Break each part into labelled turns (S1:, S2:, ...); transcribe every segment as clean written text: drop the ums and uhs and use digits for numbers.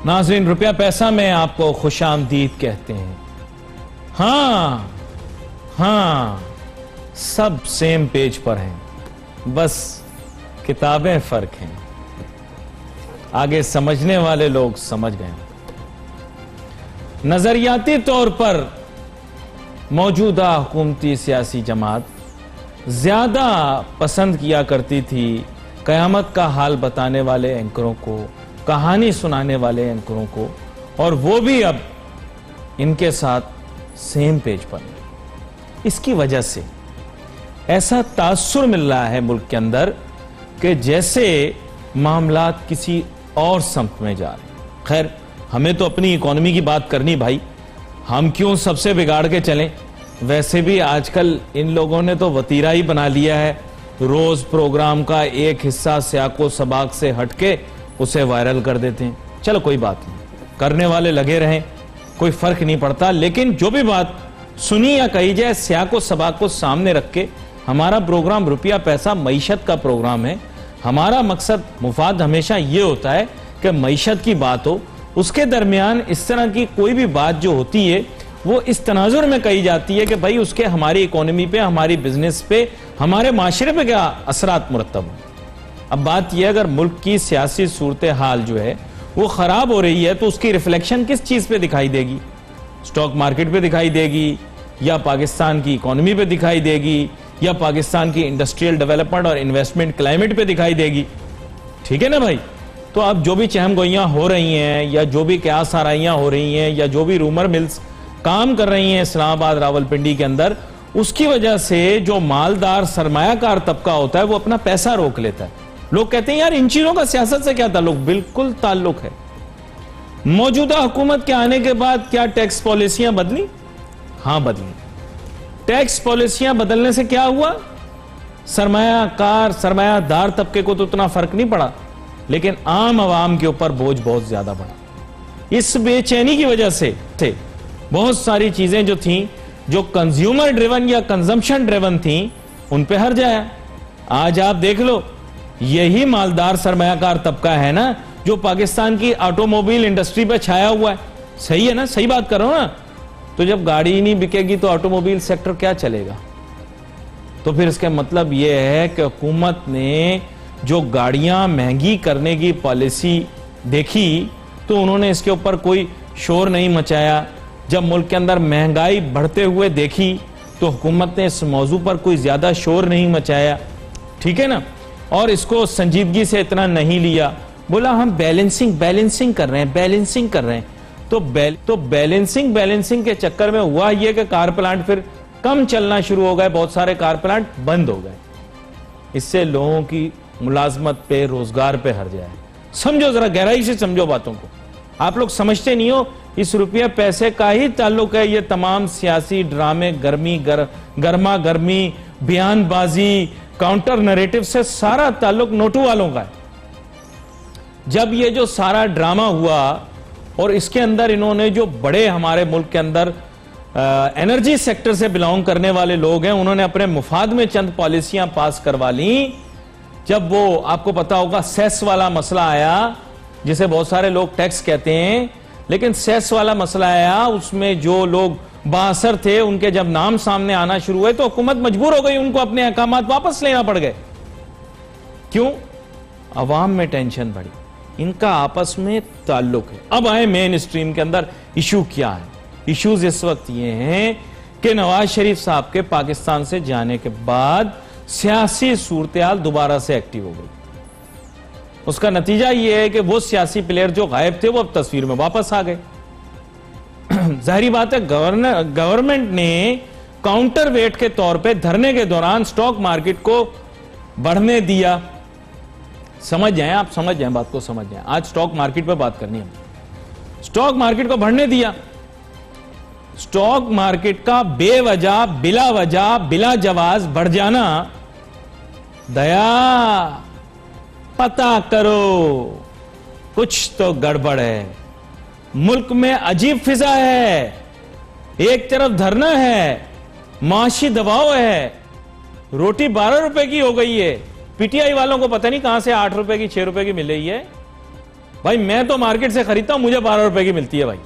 S1: नाज़रीन, रुपया पैसा में आपको खुशामदीद कहते हैं। हाँ, सब सेम पेज पर हैं, बस किताबें फर्क हैं। आगे समझने वाले लोग समझ गए। नजरियाती तौर पर मौजूदा हुकूमती सियासी जमात ज्यादा पसंद किया करती थी कयामत का हाल बताने वाले एंकरों को, कहानी सुनाने वाले एंकरों को, और वो भी अब इनके साथ सेम पेज पर। इसकी वजह से ऐसा तासुर मिल रहा है मुल्क के अंदर कि जैसे मामलात किसी और समत में जा रहे हैं। खैर, हमें तो अपनी इकोनॉमी की बात करनी भाई, हम क्यों सबसे बिगाड़ के चलें। वैसे भी आजकल इन लोगों ने तो वतीरा ही बना लिया है, रोज प्रोग्राम का एक हिस्सा सियाको सबाक से हटके उसे वायरल कर देते हैं। चलो कोई बात नहीं, करने वाले लगे रहें, कोई फर्क नहीं पड़ता। लेकिन जो भी बात सुनी या कही जाए, सियाको सबाक को सामने रख के हमारा प्रोग्राम रुपया पैसा मईशत का प्रोग्राम है। हमारा मकसद मुफाद हमेशा ये होता है कि मईशत की बात हो, उसके दरमियान इस तरह की कोई भी बात जो होती है वो इस तनाजुर में कही जाती है कि भाई उसके हमारी इकोनॉमी पे, हमारी बिजनेस पे, हमारे माशरे पे क्या असरात मुरतब हो। अब बात यह, अगर मुल्क की सियासी सूरत हाल जो है वो खराब हो रही है तो उसकी रिफ्लेक्शन किस चीज पे दिखाई देगी? स्टॉक मार्केट पे दिखाई देगी, या पाकिस्तान की इकोनॉमी पे दिखाई देगी, या पाकिस्तान की इंडस्ट्रियल डेवलपमेंट और इन्वेस्टमेंट क्लाइमेट पे दिखाई देगी। ठीक है ना भाई? तो अब जो भी चहम गोइयां हो रही हैं, या जो भी क्यास आराइयां हो रही हैं, या जो भी रूमर मिल्स काम कर रही हैं इस्लामाबाद रावलपिंडी के अंदर, उसकी वजह से जो मालदार सरमायाकार तबका होता है वो अपना पैसा रोक लेता है। लोग कहते हैं यार इन चीजों का सियासत से क्या ताल्लुक? बिल्कुल ताल्लुक है। मौजूदा हुकूमत के आने के बाद क्या टैक्स पॉलिसियां बदली? हां, बदली। टैक्स पॉलिसियां बदलने से क्या हुआ? सरमायादार तबके को तो उतना फर्क नहीं पड़ा, लेकिन आम आवाम के ऊपर बोझ बहुत ज्यादा बढ़ा। इस बेचैनी की वजह से थे बहुत सारी चीजें जो थीं, जो कंज्यूमर ड्रिवन या कंजम्पशन ड्रिवन थीं, उन पे हर जाया। आज आप देख लो, यही मालदार सरमायाकार तबका है ना जो पाकिस्तान की ऑटोमोबाइल इंडस्ट्री पे छाया हुआ है। सही है ना? सही बात कर रहा हूं ना? तो जब गाड़ी ही नहीं बिकेगी तो ऑटोमोबाइल सेक्टर क्या चलेगा? तो फिर इसका मतलब यह है कि हुकूमत ने जो गाड़ियां महंगी करने की पॉलिसी देखी तो उन्होंने इसके ऊपर कोई शोर नहीं मचाया। जब मुल्क के अंदर महंगाई बढ़ते हुए देखी तो हुकूमत ने इस मौजू पर कोई ज्यादा शोर नहीं मचाया। ठीक है ना? और इसको संजीदगी से इतना नहीं लिया। बोला हम बैलेंसिंग कर रहे हैं। तो बैलेंसिंग के चक्कर में हुआ यह कि कार प्लांट फिर कम चलना शुरू हो गए, बहुत सारे कार प्लांट बंद हो गए। इससे लोगों की मुलाजमत पे, रोजगार पे हर जाए। समझो, जरा गहराई से समझो बातों को। आप लोग समझते नहीं हो, इस रुपये पैसे का ही ताल्लुक है ये तमाम सियासी ड्रामे, गर्मा गर्मी, बयानबाजी, काउंटर नैरेटिव से सारा ताल्लुक नोटू वालों का है। जब ये जो सारा ड्रामा हुआ और इसके अंदर इन्होंने जो बड़े हमारे मुल्क के अंदर एनर्जी सेक्टर से बिलोंग करने वाले लोग हैं, उन्होंने अपने मुफाद में चंद पॉलिसियां पास करवा ली। जब वो, आपको पता होगा, सेस वाला मसला आया, जिसे बहुत सारे लोग टैक्स कहते हैं, लेकिन सेस वाला मसला आया, उसमें जो लोग बाअसर थे उनके जब नाम सामने आना शुरू हुए तो हुकूमत मजबूर हो गई, उनको अपने अहकामात वापस लेना पड़ गए। क्यों? अवाम में टेंशन बढ़ी, इनका आपस में ताल्लुक है। अब आए मेन स्ट्रीम के अंदर इशू क्या है? इश्यूज इस वक्त ये हैं कि नवाज शरीफ साहब के पाकिस्तान से जाने के बाद सियासी सूरत-ए-हाल दोबारा से एक्टिव हो गई। उसका नतीजा यह है कि वो सियासी प्लेयर जो गायब थे वो अब तस्वीर में वापस आ गए। जाहिर बात है, गवर्नमेंट ने काउंटर वेट के तौर पे धरने के दौरान स्टॉक मार्केट को बढ़ने दिया। समझ जाएं, आप समझ जाएं, बात को समझ जाएं। आज स्टॉक मार्केट पे बात करनी है। स्टॉक मार्केट को बढ़ने दिया। स्टॉक मार्केट का बेवजह, बिला वजह, बिला जवाज बढ़ जाना, दया पता करो, कुछ तो गड़बड़ है। मुल्क में अजीब फिजा है। एक तरफ धरना है, माशी दबाव है, रोटी 12 रुपए की हो गई है। पीटीआई वालों को पता नहीं कहां से 8 रुपए की, 6 रुपए की मिल रही है। भाई मैं तो मार्केट से खरीदता हूं, मुझे 12 रुपए की मिलती है भाई।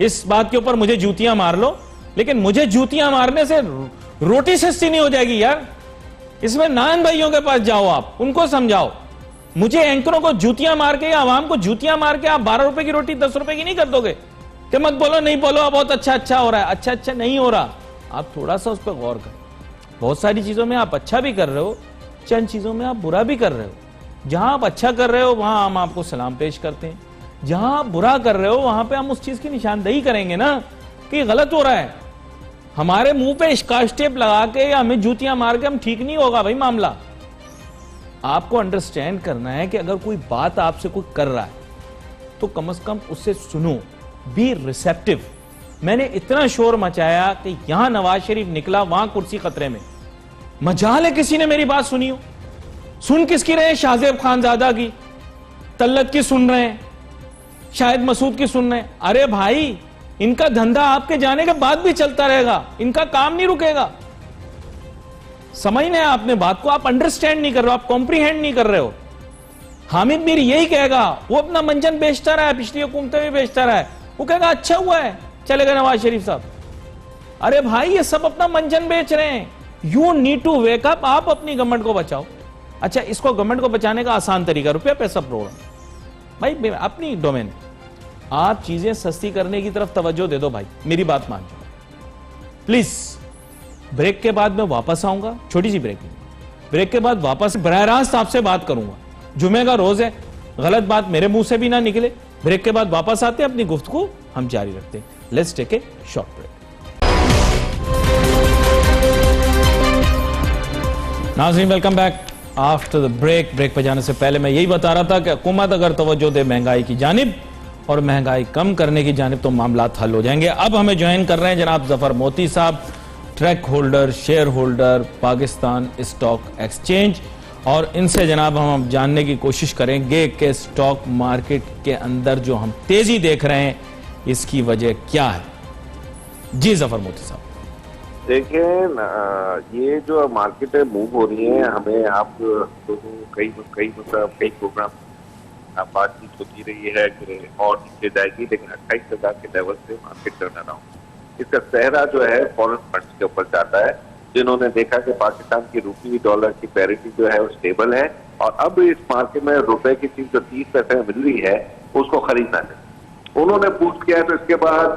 S1: इस बात के ऊपर मुझे जूतियां मार लो, लेकिन मुझे जूतियां मारने से रोटी सस्ती नहीं हो जाएगी यार। इसमें नान भाइयों के पास जाओ, आप उनको समझाओ। मुझे एंकरों को जूतियां मार के या आवाम को जूतियां मार के आप 12 रुपए की रोटी 10 रुपए की नहीं कर दोगे कि मत बोलो, नहीं बोलो, बहुत अच्छा हो रहा है। अच्छा नहीं हो रहा, आप थोड़ा सा उस पर गौर करें। बहुत सारी चीजों में आप अच्छा भी कर रहे हो, चंद चीजों में आप बुरा भी कर रहे हो। जहां आप अच्छा कर रहे हो वहां हम आपको सलाम पेश करते हैं, जहां आप बुरा कर रहे हो वहां पे हम उस चीज की निशानदेही करेंगे ना कि गलत हो रहा है। हमारे मुंह पे स्कॉच टेप लगा के या हमें जूतियां मार के हम ठीक नहीं होगा भाई मामला। आपको अंडरस्टैंड करना है कि अगर कोई बात आपसे कोई कर रहा है तो कम से कम उससे सुनो, बी रिसेप्टिव। मैंने इतना शोर मचाया कि यहां नवाज शरीफ निकला, वहां कुर्सी खतरे में। मजाल है किसी ने मेरी बात सुनी हो? सुन किसकी रहे हैं? शाहजेब खानजादा की, तल्लत की सुन रहे हैं, शाहिद मसूद की सुन रहे हैं। अरे भाई, इनका धंधा आपके जाने के बाद भी चलता रहेगा, इनका काम नहीं रुकेगा। समझना है आपने बात को, आप अंडरस्टैंड नहीं कर रहे हो, आप कॉम्प्रीहेंड नहीं कर रहे हो। हामिद मीर यही कहेगा, वो अपना मंजन बेचता रहा है, पिछली हुकूमतें भी बेचता रहा है, वो कहेगा अच्छा हुआ है चले गए नवाज शरीफ साहब। अरे भाई, ये सब अपना मंजन बेच रहे हैं। You need to wake up, आप अपनी गवर्नमेंट को बचाओ। अच्छा, इसको गवर्नमेंट को बचाने का आसान तरीका रुपया पैसा प्रोग्राम। भाई अपनी डोमेन, आप चीजें सस्ती करने की तरफ तवज्जो दे दो भाई, मेरी बात मान जाओ प्लीज। ब्रेक के बाद मैं वापस आऊंगा, छोटी सी ब्रेक के बाद वापस बराह रास्त आपसे बात करूंगा। जुमे का रोज है, गलत बात मेरे मुंह से भी ना निकले। ब्रेक के बाद वापस आते हैं, अपनी गुफ्तगू हम जारी रखते हैं। Let's take a short break. नाज़रीन, welcome back after the break. Break पे जाने से पहले मैं यही बता रहा था कि हुकूमत अगर तवज्जो दे महंगाई की जानिब और महंगाई कम करने की जानिब तो मामला हल हो जाएंगे। अब हमें ज्वाइन कर रहे हैं जनाब जफर मोती साहब, track holder, share holder, Pakistan stock exchange, और इनसे जनाब हम जानने की कोशिश करेंगे कि स्टॉक मार्केट के अंदर जो हम तेजी देख रहे हैं इसकी वजह क्या है। जी जफर मोती साहब।
S2: देखिए, ये जो मार्केट मूव हो रही है, हमें आप लोगों कई प्रोग्राम बातचीत होती रही है कि और नीचे जाएगी, लेकिन 28,000 के लेवल से मार्केट टर्न अराउंड, इसका सेहरा जो है फॉरेन फंड्स के ऊपर जाता है, जिन्होंने देखा कि पाकिस्तान की रुपये डॉलर की पैरिटी जो है वो स्टेबल है और अब इस मार्केट में रुपए की चीज जो 30 पैसे मिल रही है उसको खरीदना है। उन्होंने पूछ किया, तो इसके बाद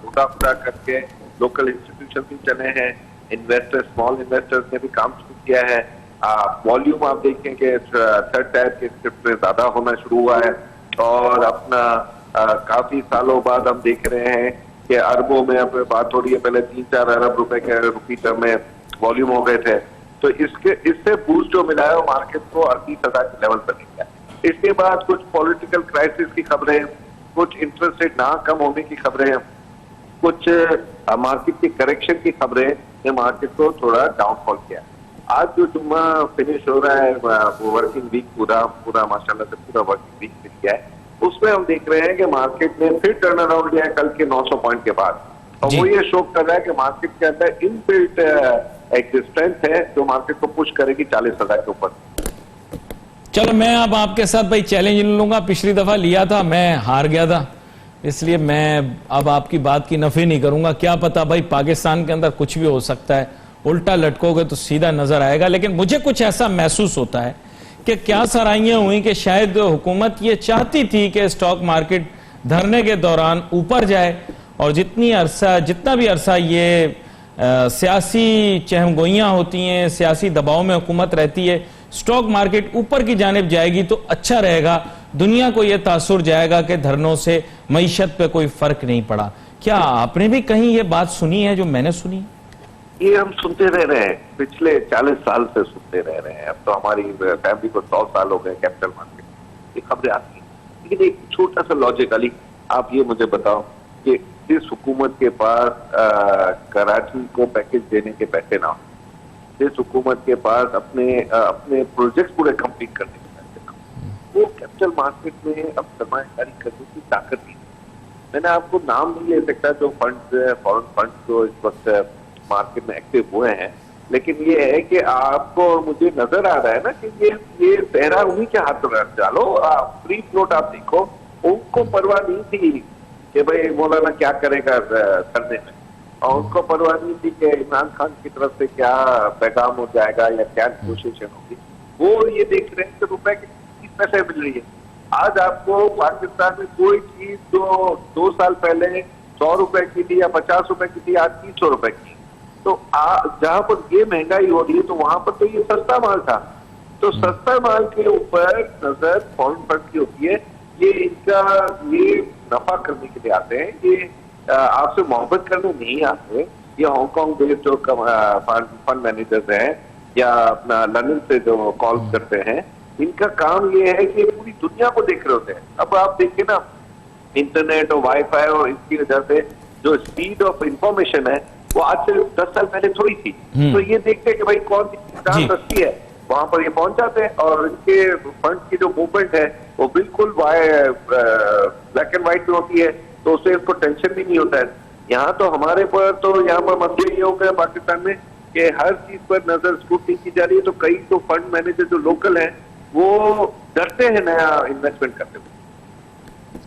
S2: खुदा करके लोकल इंस्टीट्यूशन भी चले हैं, इन्वेस्टर्स, स्मॉल इन्वेस्टर्स ने भी काम शुरू किया है। वॉल्यूम आप देखें कि थर्ड टायर के स्क्रिप्ट में ज्यादा होना शुरू हुआ है और अपना काफी सालों बाद हम देख रहे हैं कि अरबों में अब बात हो रही है, पहले 3-4 अरब रुपए के रुपी टर्म में वॉल्यूम हो गए थे। तो इससे बूस्ट जो मिला है वो मार्केट को 38,000 के लेवल पर ले गया। इसके बाद कुछ पॉलिटिकल क्राइसिस की खबरें, कुछ इंटरेस्ट रेट ना कम होने की खबरें, कुछ मार्केट की करेक्शन की खबरें ने मार्केट को थोड़ा डाउनफॉल किया। आज जो जुम्मा फिनिश हो रहा है, वो वर्किंग वीक पूरा माशाल्लाह से पूरा वर्किंग वीक मिल गया है, उसमें हम देख रहे हैं कि मार्केट ने फिर टर्न अराउंड लिया है कल के 900 पॉइंट के बाद, और वो ये शो कर रहा है कि मार्केट के अंदर इनबिल्ट एक स्ट्रेंथ है जो मार्केट को पुश करेगी 40,000 के ऊपर।
S1: चलो, मैं अब आपके साथ भाई चैलेंज लूंगा। पिछली दफा लिया था, मैं हार गया था, इसलिए मैं अब आपकी बात की नफी नहीं करूंगा। क्या पता भाई, पाकिस्तान के अंदर कुछ भी हो सकता है, उल्टा लटकोगे तो सीधा नजर आएगा। लेकिन मुझे कुछ ऐसा महसूस होता है कि क्या सराहियां हुई कि शायद हुकूमत ये चाहती थी कि स्टॉक मार्केट धरने के दौरान ऊपर जाए, और जितना भी अरसा ये सियासी चहमगोइयां होती हैं, सियासी दबाव में हुकूमत रहती है, स्टॉक मार्केट ऊपर की जानिब जाएगी तो अच्छा रहेगा, दुनिया को यह तासुर जाएगा कि धरनों से मईशत पे कोई फर्क नहीं पड़ा। क्या आपने भी कहीं ये बात सुनी है जो मैंने सुनी है?
S2: ये हम सुनते रह रहे हैं, पिछले 40 साल से सुनते रह रहे हैं। अब तो हमारी फैमिली को 100 साल हो गए कैपिटल मार्केट, ये खबरें आती हैं। लेकिन एक छोटा सा लॉजिकली आप ये मुझे बताओ कि जिस हुकूमत के पास कराची को पैकेज देने के पैसे ना हो, जिस हुकूमत के पास अपने प्रोजेक्ट पूरे कंप्लीट करने के पैसे ना हो, वो कैपिटल मार्केट में अब सरमायाकारी करने की ताकत नहीं है। मैंने आपको नाम नहीं ले सकता जो फंड्स, फॉरेन फंड्स जो इस वक्त मार्केट में एक्टिव हुए हैं, लेकिन ये है कि आपको मुझे नजर आ रहा है ना कि ये सहरा उन्हीं के हाथ में डालो। फ्री फ्लोट आप देखो, उनको परवाह नहीं थी कि भाई मौलाना क्या करेगा धरने में, और उनको परवाह नहीं थी कि इमरान खान की तरफ से क्या पैगाम हो जाएगा या क्या नेगोशिएशन होगी। वो ये देख रहे हैं कि रुपए की किस पैसे मिल रही है। आज आपको पाकिस्तान में कोई चीज जो 2 साल पहले 100 रुपए की थी या 50 रुपए की थी, आज 300 रुपए की। तो जहां पर ये महंगाई हो रही है तो वहां पर तो ये सस्ता माल था। तो सस्ता माल के ऊपर नजर फॉरेन फंड की होती है। ये इनका ये नफा करने के लिए आते हैं, ये आपसे मोहब्बत करने नहीं आते। ये हांगकांग बेस्ड जो फंड मैनेजर्स हैं या अपना लंदन से जो कॉल करते हैं, इनका काम ये है कि पूरी दुनिया को देख रहे होते हैं। अब आप देखिए ना, इंटरनेट और वाईफाई और इसकी वजह से जो स्पीड ऑफ इंफॉर्मेशन है वो आज से 10 साल पहले थोड़ी थी। तो ये देखते हैं कि भाई कौन सी किसान सस्ती है, वहां पर ये पहुंच जाते हैं। और इनके फंड की जो मूवमेंट है वो बिल्कुल ब्लैक एंड व्हाइट में होती है, तो उससे इनको टेंशन भी नहीं होता है। यहाँ तो हमारे पर तो यहाँ पर मसले ये हो गया पाकिस्तान में कि हर चीज पर नजर स्क्रूटनी की जा रही है। तो कई तो फंड मैनेजर जो लोकल हैं वो डरते हैं नया इन्वेस्टमेंट करते हुए।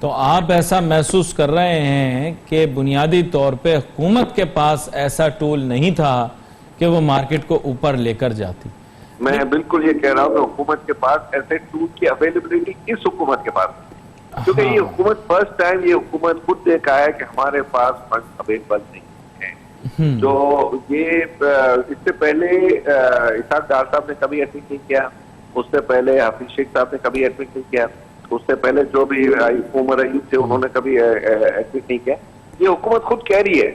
S1: तो आप ऐसा महसूस कर रहे हैं कि बुनियादी तौर पे हुकूमत के पास ऐसा टूल नहीं था कि वो मार्केट को ऊपर लेकर जाती?
S2: मैं बिल्कुल ये कह रहा हूँ कि हुकूमत के पास ऐसे टूल की अवेलेबिलिटी इस हुकूमत के पास नहीं, क्योंकि ये हुकूमत फर्स्ट टाइम ये हुकूमत खुद देखा है कि हमारे पास फंड अवेलेबल नहीं है। जो ये इससे पहले इसाक डार साहब ने कभी एडमिट नहीं किया, उससे पहले हाफिज शेख साहब ने कभी एडमिट नहीं किया, उससे पहले जो भी उमर अयूब थे उन्होंने कभी एडमिट नहीं किया। ये हुकूमत खुद कह रही है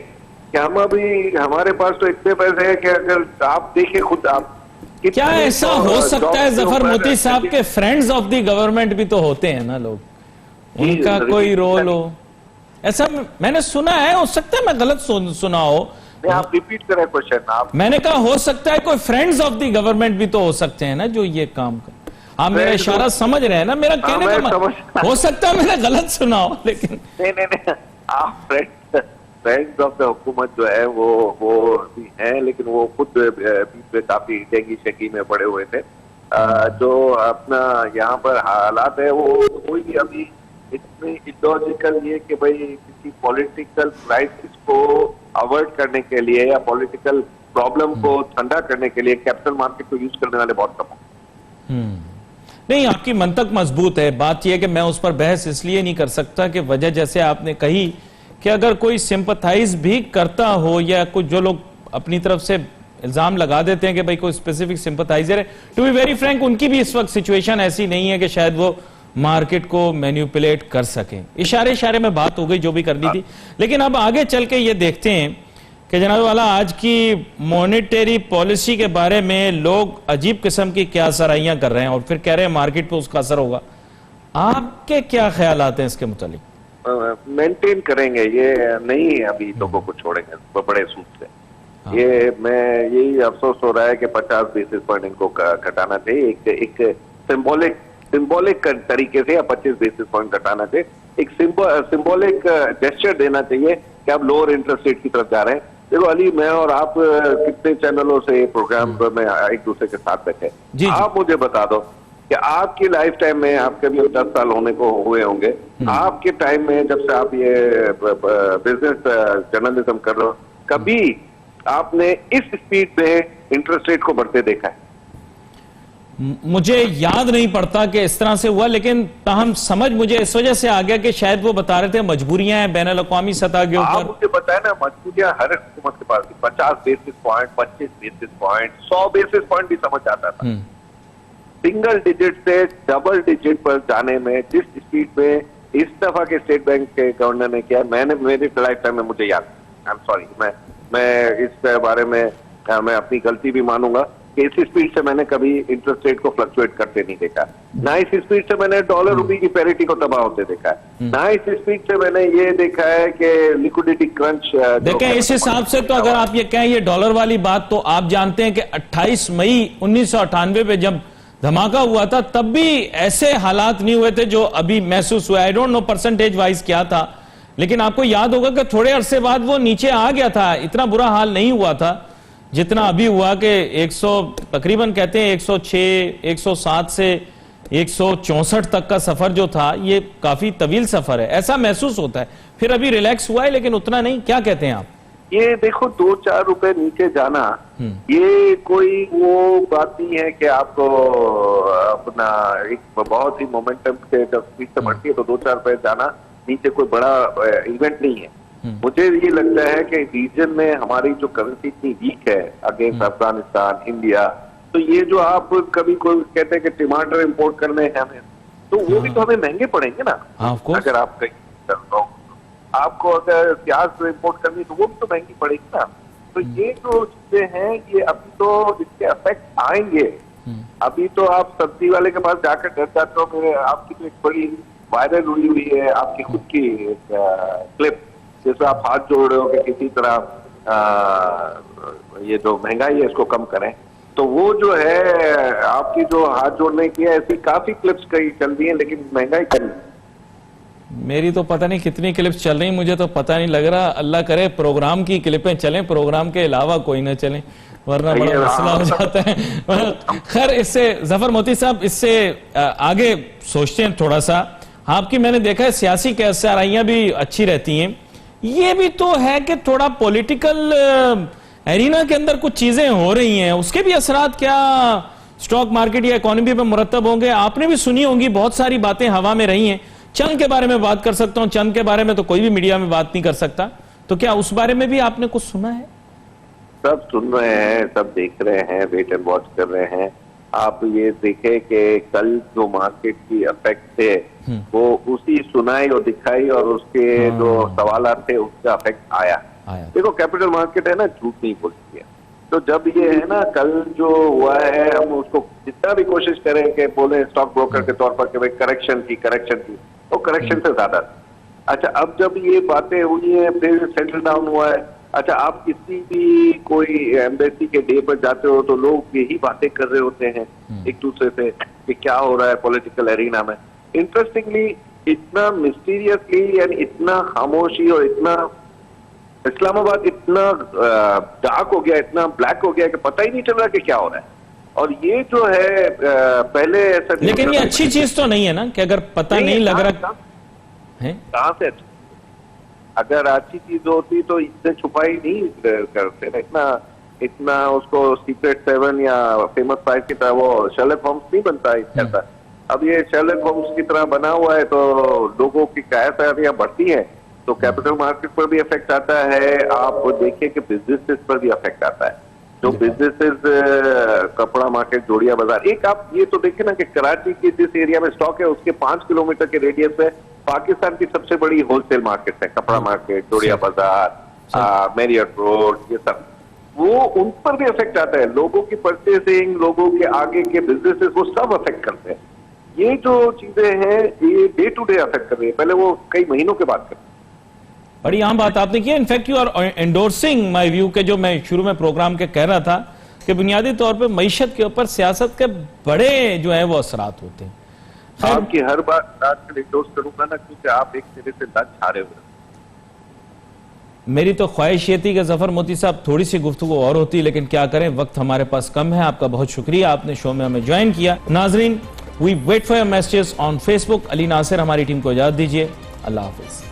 S2: कि हम अभी हमारे पास तो इतने पैसे हैं कि अगर आप देखें खुद आप
S1: क्या ऐसा हो सकता है जफर मोती साहब के फ्रेंड्स ऑफ द गवर्नमेंट भी तो होते हैं ना लोग, उनका कोई रोल हो? ऐसा मैंने सुना है, हो सकता है मैं गलत सुना हो।
S2: आप रिपीट करें क्वेश्चन। आप
S1: मैंने कहा हो सकता है कोई फ्रेंड्स ऑफ द गवर्नमेंट भी तो हो सकते हैं ना जो ये काम कर। आप मेरा इशारा समझ रहे हैं ना, मेरा कहने का मतलब हो सकता है मैंने गलत सुना हो, लेकिन
S2: नहीं आप फ्रेंड्स ऑफ द हुकूमत जो है वो भी हैं, लेकिन वो खुद बीच में काफी डेंगी शेकी में पड़े हुए थे। जो अपना यहाँ पर हालात है वो कोई अभी इतनी इलॉजिकल ये कि भाई किसी पॉलिटिकल क्राइसिस को अवॉइड करने के लिए या पॉलिटिकल प्रॉब्लम को ठंडा करने के लिए कैपिटल मार्केट को यूज करने वाले बहुत कम हैं।
S1: नहीं, आपकी मंतक मजबूत है। बात यह है कि मैं उस पर बहस इसलिए नहीं कर सकता कि वजह जैसे आपने कही कि अगर कोई सिंपथाइज भी करता हो या कुछ जो लोग अपनी तरफ से इल्जाम लगा देते हैं कि भाई कोई स्पेसिफिक सिंपथाइजर है, टू बी वेरी फ्रैंक उनकी भी इस वक्त सिचुएशन ऐसी नहीं है कि शायद वो मार्केट को मैनिपुलेट कर सकें। इशारे में बात हो गई जो भी करनी थी, लेकिन अब आगे चल के ये देखते हैं कि जनाब वाला आज की मॉनेटरी पॉलिसी के बारे में लोग अजीब किस्म की क्या सराहियां कर रहे हैं और फिर कह रहे हैं मार्केट पे उसका असर होगा। आपके क्या ख्यालात हैं इसके मुतालिक?
S2: मेंटेन करेंगे, ये नहीं अभी लोगों को छोड़ेंगे बड़े सूद से। ये मैं यही अफसोस हो रहा है कि 50 बेसिस पॉइंट इनको घटाना चाहिए। एक सिंबॉलिक तरीके से या 25 बेसिस पॉइंट घटाना चाहिए। एक सिंबॉलिक जेस्चर देना चाहिए कि आप लोअर इंटरेस्ट रेट की तरफ जा रहे हैं। देखो अली, मैं और आप कितने चैनलों से प्रोग्राम में एक दूसरे के साथ बैठे, आप मुझे बता दो कि आपकी लाइफ टाइम में, आपके भी 10 साल होने को हुए होंगे, आपके टाइम में जब से आप ये बिजनेस जर्नलिज्म कर रहे हो, कभी आपने इस स्पीड में इंटरेस्ट रेट को बढ़ते देखा है?
S1: मुझे याद नहीं पड़ता कि इस तरह से हुआ, लेकिन ताहम समझ मुझे इस वजह से आ गया कि शायद वो बता रहे थे मजबूरियां हैं बैनुल अक़वामी सतह के ऊपर।
S2: मुझे बताया ना, मजबूरियां हर हुकूमत के पास थी। 50 basis point, 25 basis point, 100 basis point भी समझ आता था। सिंगल डिजिट से डबल डिजिट पर जाने में जिस स्पीड में इस दफा के स्टेट बैंक के गवर्नर ने किया, मैंने मेरी लाइफ टाइम में मुझे याद, आई एम सॉरी, मैं इस बारे में मैं अपनी गलती भी मानूंगा कि इस स्पीड से मैंने कभी इंटरेस्ट रेट को फ्लक्चुएट करते नहीं देखा। ना इस स्पीड से मैंने डॉलर रुपये की पैरिटी को तबाह होते देखा है, ना इस स्पीड से मैंने ये देखा है कि लिक्विडिटी क्रंच।
S1: देखें, इस हिसाब से तो अगर आप ये कहें ये डॉलर वाली बात, तो आप जानते हैं कि 28 मई 1998 में जब धमाका हुआ था तब भी ऐसे हालात नहीं हुए थे जो अभी महसूस हुआ। I don't know percentage wise क्या था, लेकिन आपको याद होगा कि थोड़े अरसे बाद वो नीचे आ गया था, इतना बुरा हाल नहीं हुआ था। जितना अभी हुआ कि 100 तकरीबन कहते हैं 106, 107 से 164 तक का सफर जो था, ये काफी तवील सफर है, ऐसा महसूस होता है। फिर अभी रिलैक्स हुआ है लेकिन उतना नहीं, क्या कहते हैं आप?
S2: ये देखो 2-4 रुपए नीचे जाना, ये कोई वो बात नहीं है कि आपको अपना एक बहुत ही मोमेंटम से जब स्पीड से बढ़ती है तो 2-4 रुपए जाना नीचे कोई बड़ा इवेंट नहीं है। मुझे ये लगता है कि रीजन में हमारी जो करेंसी इतनी वीक है अगेंस्ट अफगानिस्तान, इंडिया, तो ये जो आप कभी कोई कहते हैं कि टमाटर इंपोर्ट करने हैं हमें, तो वो भी तो हमें महंगे पड़ेंगे ना। अगर आप कहीं आपको अगर प्याज इंपोर्ट करनी तो वो भी तो महंगी पड़ेगी ना। तो ये जो चीजें हैं ये अभी तो इसके इफेक्ट आएंगे। अभी तो आप सब्जी वाले के पास जाकर डर जाते हो। मेरे आपकी तो एक बड़ी वायरल हुई है आपकी खुद की क्लिप, जिसमें आप हाथ जोड़ रहे हो कि किसी तरह ये जो महंगाई है इसको कम करें। तो वो जो है आपकी जो हाथ जोड़ने की है, ऐसी काफी क्लिप्स कई चल रही है, लेकिन महंगाई कम।
S1: मेरी तो पता नहीं कितनी क्लिप्स चल रही, मुझे तो पता नहीं लग रहा। अल्लाह करे प्रोग्राम की क्लिपें चलें, प्रोग्राम के अलावा कोई ना चले, वरना बड़ा मसला हो जाता है। खैर, इससे जफर मोती साहब, इससे आगे सोचते हैं थोड़ा सा। आपकी मैंने देखा है सियासी कैसाराइयां भी अच्छी रहती हैं, ये भी तो है कि थोड़ा पॉलिटिकल एरिना के अंदर कुछ चीजें हो रही हैं, उसके भी असरात क्या स्टॉक मार्केट या इकोनॉमी पे मुरतब होंगे? आपने भी सुनी होंगी, बहुत सारी बातें हवा में रही हैं। चंद के बारे में बात कर सकता हूं, चंद के बारे में तो कोई भी मीडिया में बात नहीं कर सकता, तो क्या उस बारे में भी आपने कुछ सुना है?
S2: सब सुन रहे हैं, सब देख रहे हैं, वेट एंड वॉच कर रहे हैं। आप ये देखें कि कल जो मार्केट की इफेक्ट थे वो उसी सुनाई और दिखाई और उसके जो सवाल थे उसका इफेक्ट आया। देखो कैपिटल मार्केट है ना, झूठ नहीं बोलती है। तो जब ये है ना, कल जो हुआ है, हम उसको जितना भी कोशिश करें कि बोले स्टॉक ब्रोकर के तौर पर कि भाई करेक्शन की, वो करेक्शन से ज्यादा। अच्छा, अब जब ये बातें हुई हैं, फिर सेटल डाउन हुआ है। अच्छा, आप किसी भी कोई एम्बेसी के डे पर जाते हो तो लोग यही बातें कर रहे होते हैं एक दूसरे से कि क्या हो रहा है पॉलिटिकल एरिना में। इंटरेस्टिंगली इतना मिस्टीरियसली यानी इतना खामोशी और इतना इस्लामाबाद इतना डार्क हो गया, इतना ब्लैक हो गया कि पता ही नहीं चल रहा कि क्या हो रहा है। और ये जो है पहले ऐसा,
S1: लेकिन ये अच्छी चीज तो नहीं है ना कि अगर पता नहीं लग रहा है।
S2: कहां से अगर अच्छी चीज होती तो इससे छुपाई नहीं करते ना, इतना उसको सीक्रेट 7 या फेमस 5 की तरह वो शर्लक होम्स नहीं बनता ऐसा। अब ये शर्लक होम्स की तरह बना हुआ है तो लोगों की कायरतारियां बढ़ती हैं, तो कैपिटल मार्केट पर भी इफेक्ट आता है। आप देखिए कि बिजनेसेस पर भी इफेक्ट आता है। जो बिजनेसेस, कपड़ा मार्केट, जोड़िया बाजार, एक आप ये तो देखिए ना कि कराची के जिस एरिया में स्टॉक है उसके 5 किलोमीटर के रेडियस में पाकिस्तान की सबसे बड़ी होलसेल मार्केट है, कपड़ा मार्केट, जोड़िया बाजार, मेरियट रोड, ये सब, वो उन पर भी इफेक्ट आता है। लोगों की परचेसिंग, लोगों के आगे के बिजनेसेस, वो सब अफेक्ट करते हैं। ये जो चीजें हैं ये डे टू डे अफेक्ट कर रही है, पहले वो कई महीनों के बाद करते हैं।
S1: बड़ी आम बात आपने की। In fact you are endorsing my view के जो मैं शुरू में प्रोग्राम के कह रहा था कि बुनियादी तौर पे मईशत के ऊपर सियासत के बड़े जो है वो असरात होते हैं।
S2: आपकी हर बात आज एंडोर्स करूंगा ना, क्योंकि आप एक तरह से लच हारे हुए।
S1: मेरी तो ख्वाहिश ये थी कि जफर मोती साहब थोड़ी सी गुफ्तगू और होती, लेकिन क्या करें, वक्त हमारे पास कम है। आपका बहुत शुक्रिया, आपने शो में हमें ज्वाइन किया। Nazreen, we wait for your messages on Facebook. Ali Nasir हमारी टीम को इजाजत दीजिए। अल्लाह हाफिज।